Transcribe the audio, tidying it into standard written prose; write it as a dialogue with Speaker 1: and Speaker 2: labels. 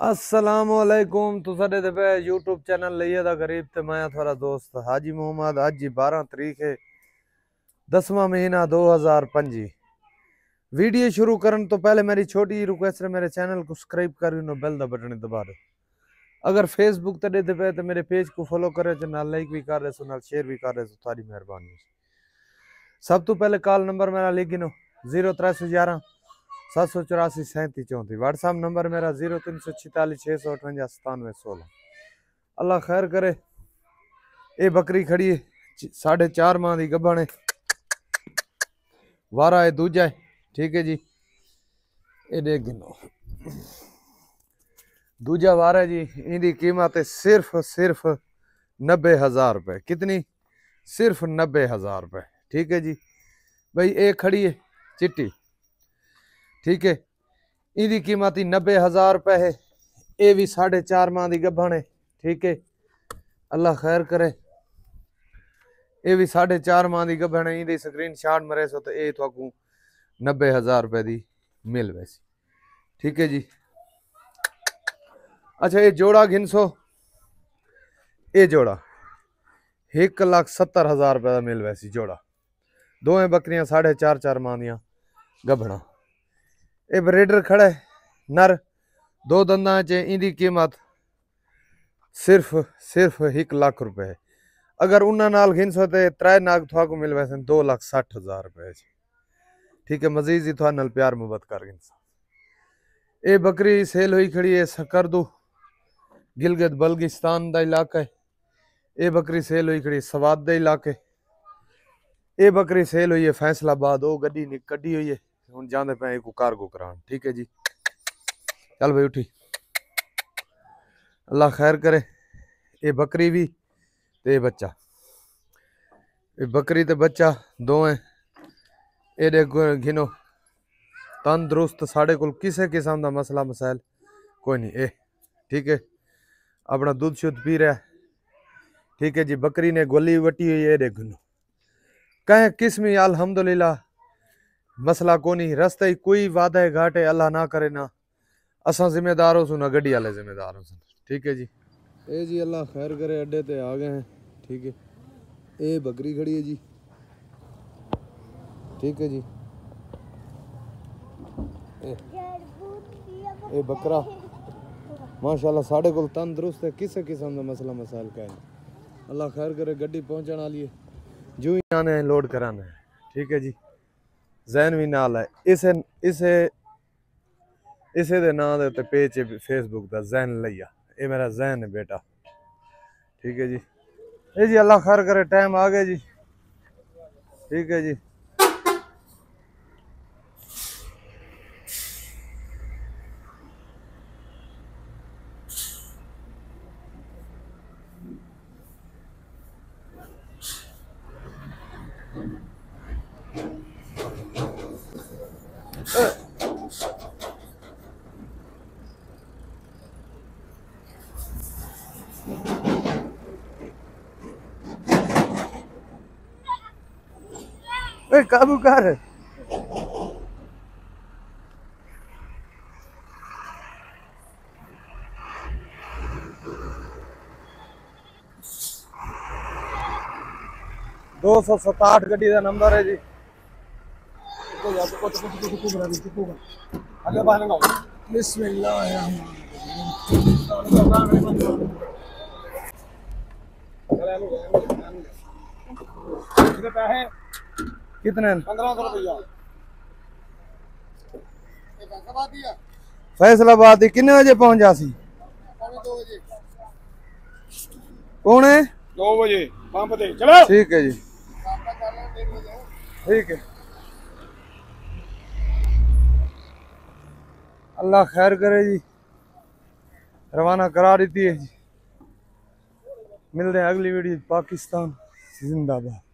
Speaker 1: अस्सलामुअलैकुम। तो साडे ते पे यूट्यूब चैनल लइए दा गरीब ते मैं थोड़ा दोस्त हाजी मोहम्मद। आज जी 12 तारीख है 10वां महीना 2025। वीडियो शुरू करने तो पहले मेरी छोटी रिक्वेस्ट है, मेरे चैनल को सब्सक्राइब कर बेल दा बटन दबा दो। अगर फेसबुक ते देते पे तो मेरे पेज को फॉलो करे, नाल लाइक भी कर रहे सो, नाल शेयर भी कर रहे सो, तारी मेहरबानी। सब तो पहले कॉल नंबर मेरा लिख गिनो 0311 784 37 34। व्हाट्सएप नंबर मेरा 0346 658 97 16। अल्लाह खैर करे। ये बकरी खड़ी है 4.5 माह की गब्बन है, वारा है दूजा है। ठीक है जी, ये देख गिनो दूजा वारा है जी। इनकी कीमत है सिर्फ 90,000 रुपये। कितनी? सिर्फ 90,000 रुपये। ठीक है जी भाई। एक खड़ी है चिट्टी, ठीक है, इनकी कीमत ही 90,000 रुपये है। ये भी 4.5 माह की गब्बन है। ठीक है, अल्लाह खैर करे। ये भी 4.5 माह की गब्बन है। इनकी स्क्रीन शॉट मरे सो तो ये थोकू 90,000 रुपये की मिल वैसी। ठीक है जी। अच्छा, ये जोड़ा घिनसो, ये जोड़ा 1,70,000 रुपये का मिल वैसी जोड़ा। दोवें बकरियां 4.5 माह दियां गब्बना। ये ब्रीडर खड़ा है नर, 2 दंदा च। इनकी कीमत सिर्फ 1 लाख रुपए है। अगर उन्होंने नाल घिनसो तो 3 नाग थोड़ा मिल वैसे 2,60,000 रुपये। ठीक है, मजीद ही थोड़ा नाल प्यार मुहब्बत कर गिनसा। ये बकरी सेल हुई खड़ी है सकरदू, गिलगित बल्गिस्तान का इलाका है। ये बकरी सेल हुई खड़ी सवाद के इलाके। ये बकरी सेल हुई है फैसलाबाद। वो गड्डी कड्डी हुई है, हम जाते पे को कार्गो करान। ठीक है जी, चल भाई उठी, अल्लाह खैर करे। ये बकरी भी ते बच्चा, ये बकरी ते बच्चा दो हैं। ये देखो घिनो तंदुरुस्त, साढ़े को किसी किस्म का मसला मसाइल कोई नहीं। ए ठीक है, अपना दूध शुद्ध पी रहा है। ठीक है जी, बकरी ने गोली वटी हुई है। देखो कह किस्म अल्हम्दुलिल्लाह, मसला को नहीं। रास्ते ही कोई वादा है घाटे अल्लाह ना करे ना असा जिम्मेदार हो सु ना गड्डी वाले जिम्मेदार हो। ठीक है जी, ए जी अल्लाह खैर करे। अड्डे ते आ गए हैं। ठीक है, ये बकरी खड़ी है जी। ठीक है जी, ये बकरा माशाल्लाह साढ़े को तंदुरुस्त है, किसी किस्म का मसला मसाइल का है। अल्लाह खैर करे। गड्डी पहुंचने वाली है, जू ही आने हैं लोड कराना है। ठीक है जी, जैन भी नाल है। इसे इसे इसे दे नाम दे उत्ते पेज है फेसबुक का, जैन लिया। ये मेरा जैन है बेटा। ठीक है जी, ये जी अल्लाह खैर करे। टाइम आ गया जी। ठीक है जी, काबू कर। दो 267 गड्डी का नंबर है जी। कितने? 1500 रुपया। फैसलाबाद कितने बजे पहुंच जासी? 2 बजे। कौन है? 2 बजे पंप पे चलो। ठीक है जी, ठीक है, अल्लाह खैर करे जी। रवाना करा दी है जी। मिलते हैं अगली वीडियो। पाकिस्तान जिंदाबाद।